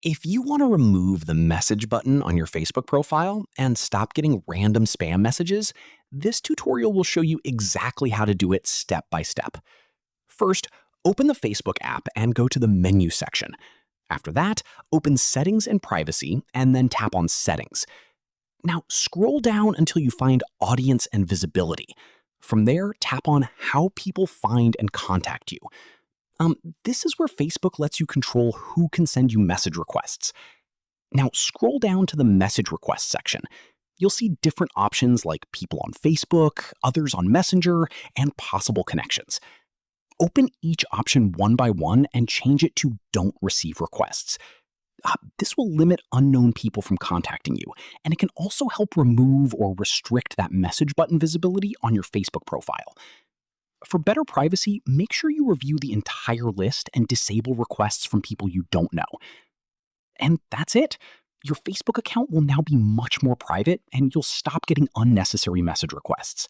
If you want to remove the message button on your Facebook profile and stop getting random spam messages, this tutorial will show you exactly how to do it step by step. First, open the Facebook app and go to the menu section. After that, open Settings and Privacy and then tap on Settings. Now, scroll down until you find Audience and Visibility. From there, tap on How People Find and Contact You. Um, this is where Facebook lets you control who can send you message requests. Now, scroll down to the message request section. You'll see different options like people on Facebook, others on Messenger, and possible connections. Open each option one by one and change it to Don't Receive Requests. This will limit unknown people from contacting you, and it can also help remove or restrict that message button visibility on your Facebook profile. For better privacy, make sure you review the entire list and disable requests from people you don't know. And that's it. Your Facebook account will now be much more private, and you'll stop getting unnecessary message requests.